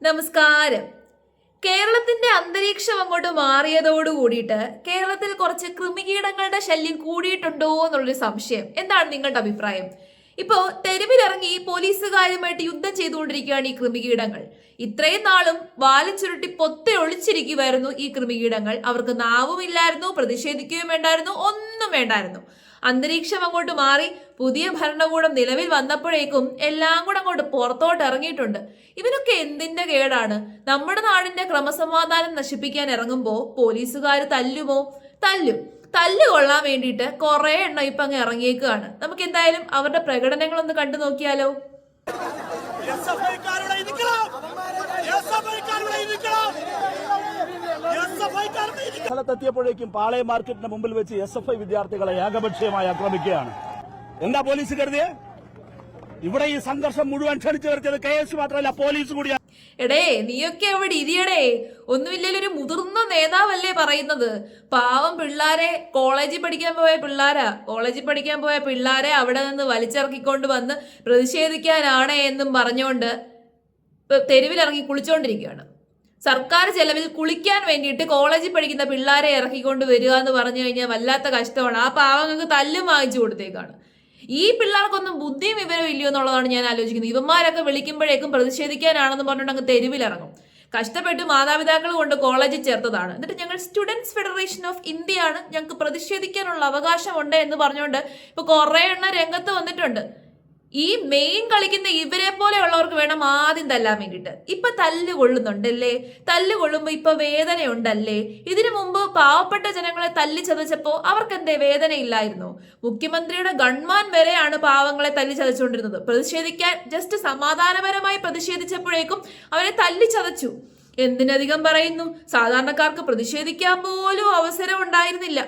നമസ്കാരം. കേരളത്തിന്റെ അന്തരീക്ഷം അങ്ങോട്ട് മാറിയതോട് കൂടിയിട്ട് കേരളത്തിൽ കുറച്ച് കൃമികീടങ്ങളുടെ ശല്യം കൂടിയിട്ടുണ്ടോ എന്നുള്ളൊരു സംശയം. എന്താണ് നിങ്ങളുടെ അഭിപ്രായം? ഇപ്പോ തെരുവിലിറങ്ങി പോലീസുകാരുമായിട്ട് യുദ്ധം ചെയ്തുകൊണ്ടിരിക്കുകയാണ് ഈ കൃമികീടങ്ങൾ. ഇത്രയും നാളും വാലും ചുരുട്ടി പൊത്തെ ഒളിച്ചിരിക്കുമായിരുന്നു ഈ കൃമികീടങ്ങൾ. അവർക്ക് നാവുമില്ലായിരുന്നു, പ്രതിഷേധിക്കുകയും വേണ്ടായിരുന്നു, ഒന്നും വേണ്ടായിരുന്നു. അന്തരീക്ഷം അങ്ങോട്ട് മാറി പുതിയ ഭരണകൂടം നിലവിൽ വന്നപ്പോഴേക്കും എല്ലാം കൂടെ അങ്ങോട്ട് പുറത്തോട്ട് ഇറങ്ങിയിട്ടുണ്ട്. ഇവരൊക്കെ എന്തിന്റെ കേടാണ്? നമ്മുടെ നാടിന്റെ ക്രമസമാധാനം നശിപ്പിക്കാൻ ഇറങ്ങുമ്പോൾ പോലീസുകാർ തല്ലുമോ? തല്ല് കൊള്ളാൻ വേണ്ടിയിട്ട് കുറെ എണ്ണം ഇപ്പൊ അങ്ങ് ഇറങ്ങിയേക്കാണ്. നമുക്ക് എന്തായാലും അവരുടെ പ്രകടനങ്ങളൊന്ന് കണ്ടു നോക്കിയാലോ. സ്ഥലത്തെത്തിയപ്പോഴേക്കും പാളയം മാർക്കറ്റിന് മുമ്പിൽ വെച്ച് SFI വിദ്യാർത്ഥികളെ ഏകപക്ഷീയമായി ആക്രമിക്കുകയാണ്. എന്താ പോലീസ് കരുതിയേ? ഇവിടെ ഈ സംഘർഷം മുഴുവൻ ക്ഷണിച്ചു വരുത്തിയത് KS മാത്രമല്ല, പോലീസ് കൂടിയാണ്. എടേ, നീയൊക്കെ അവിടെ ഇരിയടേ. ഒന്നുമില്ലല്ലോ, ഒരു മുതിർന്ന നേതാവല്ലേ പറയുന്നത്. പാവം പിള്ളാരെ, കോളേജിൽ പഠിക്കാൻ പോയ പിള്ളാരെ അവിടെ നിന്ന് വലിച്ചിറക്കിക്കൊണ്ട് വന്ന് പ്രതിഷേധിക്കാനാണ് എന്നും പറഞ്ഞുകൊണ്ട് തെരുവിലിറങ്ങി കുളിച്ചോണ്ടിരിക്കുകയാണ്. സർക്കാർ ചെലവിൽ കുളിക്കാൻ വേണ്ടിയിട്ട് കോളേജിൽ പഠിക്കുന്ന പിള്ളാരെ ഇറക്കിക്കൊണ്ട് വരിക എന്ന് പറഞ്ഞു കഴിഞ്ഞാൽ വല്ലാത്ത കഷ്ടമാണ്. ആ പാവങ്ങൾക്ക് തല്ലും വാങ്ങിച്ചു കൊടുത്തേക്കാണ്. ഈ പിള്ളേർക്കൊന്നും ബുദ്ധിയും വിവരവും ഇല്ലയോ എന്നുള്ളതാണ് ഞാൻ ആലോചിക്കുന്നത്. ഇവന്മാരൊക്കെ വിളിക്കുമ്പോഴേക്കും പ്രതിഷേധിക്കാനാണെന്ന് പറഞ്ഞുകൊണ്ട് അങ്ങ് തെരുവിലിറങ്ങും. കഷ്ടപ്പെട്ട് മാതാപിതാക്കൾ കൊണ്ട് കോളേജിൽ ചേർത്തതാണ്. എന്നിട്ട് ഞങ്ങൾ സ്റ്റുഡൻസ് ഫെഡറേഷൻ ഓഫ് ഇന്ത്യ ആണ്, ഞങ്ങൾക്ക് പ്രതിഷേധിക്കാനുള്ള അവകാശമുണ്ട് എന്ന് പറഞ്ഞുകൊണ്ട് ഇപ്പൊ കുറെ എണ്ണം രംഗത്ത് വന്നിട്ടുണ്ട്. ഈ മെയിൻ കളിക്കുന്ന ഇവരെ പോലെയുള്ളവർക്ക് വേണം ആദ്യം തല്ലാൻ വേണ്ടിയിട്ട്. ഇപ്പൊ തല്ല് കൊള്ളുന്നുണ്ടല്ലേ? തല്ല് കൊള്ളുമ്പോ ഇപ്പൊ വേദനയുണ്ടല്ലേ? ഇതിനു മുമ്പ് പാവപ്പെട്ട ജനങ്ങളെ തല്ലി ചതച്ചപ്പോ അവർക്ക് എന്തേ വേദന ഇല്ലായിരുന്നു? മുഖ്യമന്ത്രിയുടെ ഗൺമാൻ വരെയാണ് പാവങ്ങളെ തല്ലി ചതച്ചുകൊണ്ടിരുന്നത്. പ്രതിഷേധിക്കാൻ ജസ്റ്റ് സമാധാനപരമായി പ്രതിഷേധിച്ചപ്പോഴേക്കും അവരെ തല്ലി ചതച്ചു. എന്തിനധികം പറയുന്നു, സാധാരണക്കാർക്ക് പ്രതിഷേധിക്കാൻ പോലും അവസരം ഉണ്ടായിരുന്നില്ല.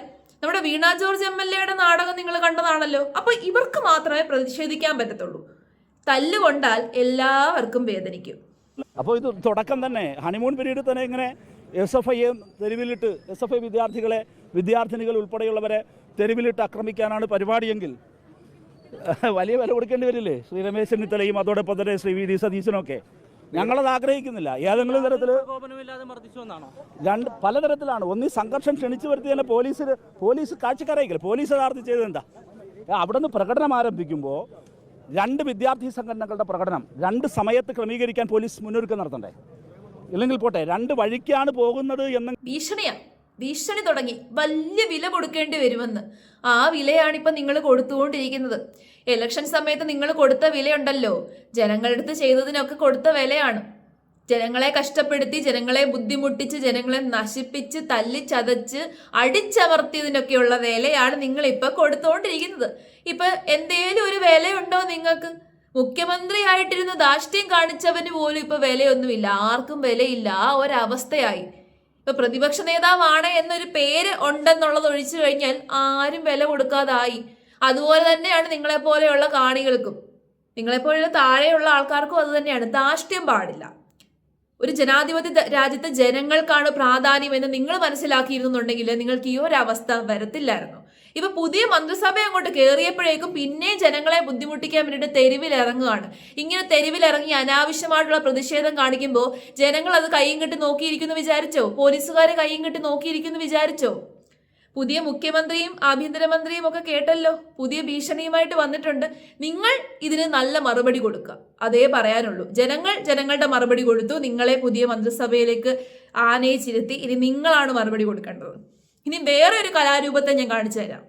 നമ്മുടെ വീണ ജോർജ് MLA നാടകം നിങ്ങൾ കണ്ടതാണല്ലോ. അപ്പൊ ഇവർക്ക് മാത്രമേ പ്രതിഷേധിക്കാൻ പറ്റത്തുള്ളൂ. തല്ലുകൊണ്ടാൽ എല്ലാവർക്കും വേദനിക്കും. അപ്പോൾ ഇത് തുടക്കം തന്നെ ഹണിമൂൺ പീരീഡിൽ തന്നെ ഇങ്ങനെ SFI തെരുവിലിട്ട് SFI വിദ്യാർത്ഥിനികൾ ഉൾപ്പെടെയുള്ളവരെ തെരുവിലിട്ട് ആക്രമിക്കാനാണ് പരിപാടിയെങ്കിൽ വലിയ വില കൊടുക്കേണ്ടി വരില്ലേ? ശ്രീ രമേശ് ചെന്നിത്തലയും അതോടൊപ്പം തന്നെ ശ്രീ VD സതീശനൊക്കെ. ഞങ്ങളത് ആഗ്രഹിക്കുന്നില്ല. ഏതെങ്കിലും തരത്തിൽ പലതരത്തിലാണ്. ഒന്ന് സംഘർഷം ക്ഷണിച്ചു വരുത്തിയതിനെ പോലീസ് കാഴ്ചക്കാരായിക്കില്ല. പോലീസ് യഥാർത്ഥം ചെയ്തെന്താ? അവിടെ നിന്ന് പ്രകടനം ആരംഭിക്കുമ്പോൾ രണ്ട് വിദ്യാർത്ഥി സംഘടനകളുടെ പ്രകടനം രണ്ട് സമയത്ത് ക്രമീകരിക്കാൻ പോലീസ് മുന്നൊരുക്കം നടത്തണ്ടേ? ഇല്ലെങ്കിൽ പോട്ടെ, രണ്ട് വഴിക്കാണ് പോകുന്നത് എന്ന് ഭീഷണി തുടങ്ങി. വലിയ വില കൊടുക്കേണ്ടി വരുമെന്ന്. ആ വിലയാണിപ്പം നിങ്ങൾ കൊടുത്തുകൊണ്ടിരിക്കുന്നത്. ഇലക്ഷൻ സമയത്ത് നിങ്ങൾ കൊടുത്ത വിലയുണ്ടല്ലോ, ജനങ്ങളുടെ അടുത്ത് ചെയ്തതിനൊക്കെ കൊടുത്ത വിലയാണ്. ജനങ്ങളെ കഷ്ടപ്പെടുത്തി, ജനങ്ങളെ ബുദ്ധിമുട്ടിച്ച്, ജനങ്ങളെ നശിപ്പിച്ച്, തല്ലിച്ചതച്ച്, അടിച്ചമർത്തിയതിനൊക്കെയുള്ള വിലയാണ് നിങ്ങൾ ഇപ്പൊ കൊടുത്തുകൊണ്ടിരിക്കുന്നത്. ഇപ്പൊ എന്തേലും ഒരു വിലയുണ്ടോ നിങ്ങൾക്ക്? മുഖ്യമന്ത്രിയായിട്ടിരുന്ന് ധാർഷ്ട്യം കാണിച്ചവന് പോലും ഇപ്പൊ വിലയൊന്നുമില്ല. ആർക്കും വിലയില്ല. ആ ഒരവസ്ഥയായി. ഇപ്പൊ പ്രതിപക്ഷ നേതാവാണ് എന്നൊരു പേര് ഉണ്ടെന്നുള്ളത് ഒഴിച്ചു കഴിഞ്ഞാൽ ആരും വില കൊടുക്കാതായി. അതുപോലെ തന്നെയാണ് നിങ്ങളെപ്പോലെയുള്ള കാണികൾക്കും, നിങ്ങളെപ്പോലെയുള്ള താഴെയുള്ള ആൾക്കാർക്കും അത് തന്നെയാണ്. ധാർഷ്ട്യം പാടില്ല. ഒരു ജനാധിപത്യ രാജ്യത്തെ ജനങ്ങൾക്കാണ് പ്രാധാന്യം എന്ന് നിങ്ങൾ മനസ്സിലാക്കിയിരുന്നുണ്ടെങ്കിൽ നിങ്ങൾക്ക് ഈ ഒരു അവസ്ഥ വരത്തില്ലായിരുന്നു. ഇപ്പൊ പുതിയ മന്ത്രിസഭ അങ്ങോട്ട് കയറിയപ്പോഴേക്കും പിന്നെ ജനങ്ങളെ ബുദ്ധിമുട്ടിക്കാൻ വേണ്ടിയിട്ട് തെരുവിലിറങ്ങുകയാണ്. ഇങ്ങനെ തെരുവിലിറങ്ങി അനാവശ്യമായിട്ടുള്ള പ്രതിഷേധം കാണിക്കുമ്പോൾ ജനങ്ങൾ അത് കയ്യും കെട്ടി നോക്കിയിരിക്കുന്നു വിചാരിച്ചോ? പോലീസുകാരെ കയ്യും കെട്ടി നോക്കിയിരിക്കുന്നു വിചാരിച്ചോ? പുതിയ മുഖ്യമന്ത്രിയും ആഭ്യന്തരമന്ത്രിയും ഒക്കെ കേട്ടല്ലോ, പുതിയ ഭീഷണിയുമായിട്ട് വന്നിട്ടുണ്ട്. നിങ്ങൾ ഇതിന് നല്ല മറുപടി കൊടുക്കുക, അതേ പറയാനുള്ളൂ. ജനങ്ങളുടെ മറുപടി കൊടുത്തു. നിങ്ങളെ പുതിയ മന്ത്രിസഭയിലേക്ക് ആനയിച്ചിരുത്തി. ഇനി നിങ്ങളാണ് മറുപടി കൊടുക്കേണ്ടത്. ഇനി വേറെ ഒരു കലാരൂപത്തെ ഞാൻ കാണിച്ചു തരാം.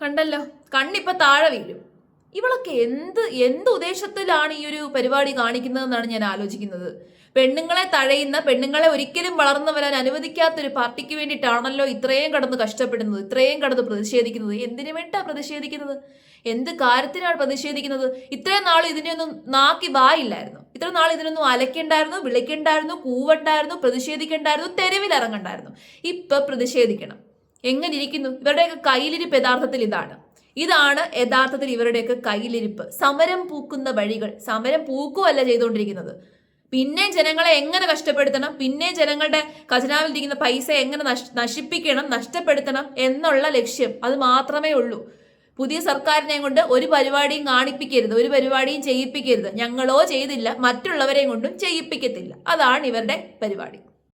കണ്ടല്ലോ, കണ്ണിപ്പോ താഴെ വീഴും. ഇവളൊക്കെ എന്ത് ഉദ്ദേശത്തിലാണ് ഈ ഒരു പരിപാടി കാണിക്കുന്നതെന്നാണ് ഞാൻ ആലോചിക്കുന്നത്. പെണ്ണുങ്ങളെ തഴയുന്ന, പെണ്ണുങ്ങളെ ഒരിക്കലും വളർന്നു വരാൻ അനുവദിക്കാത്തൊരു പാർട്ടിക്ക് വേണ്ടിയിട്ടാണല്ലോ ഇത്രയും കടന്ന് കഷ്ടപ്പെടുന്നത്, ഇത്രയും കടന്ന് പ്രതിഷേധിക്കുന്നത്. എന്തിനു വേണ്ടിയാ പ്രതിഷേധിക്കുന്നത്? എന്ത് കാര്യത്തിനാണ് പ്രതിഷേധിക്കുന്നത്? ഇത്രയും നാൾ ഇതിനെയൊന്നും നാക്കി വായില്ലായിരുന്നു. ഇത്ര നാൾ ഇതിനൊന്നും അലക്കണ്ടായിരുന്നു, വിളിക്കണ്ടായിരുന്നു, കൂവണ്ടായിരുന്നു, പ്രതിഷേധിക്കണ്ടായിരുന്നു, തെരുവിലിറങ്ങണ്ടായിരുന്നു. ഇപ്പൊ പ്രതിഷേധിക്കണം. എങ്ങനെ ഇരിക്കുന്നു? ഇവരുടെയൊക്കെ കയ്യിലിരിപ്പ് യഥാർത്ഥത്തിൽ ഇതാണ് യഥാർത്ഥത്തിൽ ഇവരുടെയൊക്കെ കയ്യിലിരിപ്പ്. സമരം പൂക്കുന്ന വഴികൾ. സമരം പൂക്കുമല്ല ചെയ്തുകൊണ്ടിരിക്കുന്നത്, പിന്നെ ജനങ്ങളെ എങ്ങനെ കഷ്ടപ്പെടുത്തണം, പിന്നെ ജനങ്ങളുടെ ഖജനാവിൽ ഇരിക്കുന്ന പൈസ എങ്ങനെ നഷ്ടപ്പെടുത്തണം എന്നുള്ള ലക്ഷ്യം. അത് മാത്രമേ ഉള്ളൂ. പുതിയ സർക്കാരിനെ കൊണ്ട് ഒരു പരിപാടിയും കാണിപ്പിക്കരുത്, ഒരു പരിപാടിയും ചെയ്യിപ്പിക്കരുത്. ഞങ്ങളോ ചെയ്തില്ല, മറ്റുള്ളവരെയും കൊണ്ടും ചെയ്യിപ്പിക്കത്തില്ല. അതാണ് ഇവരുടെ പരിപാടി.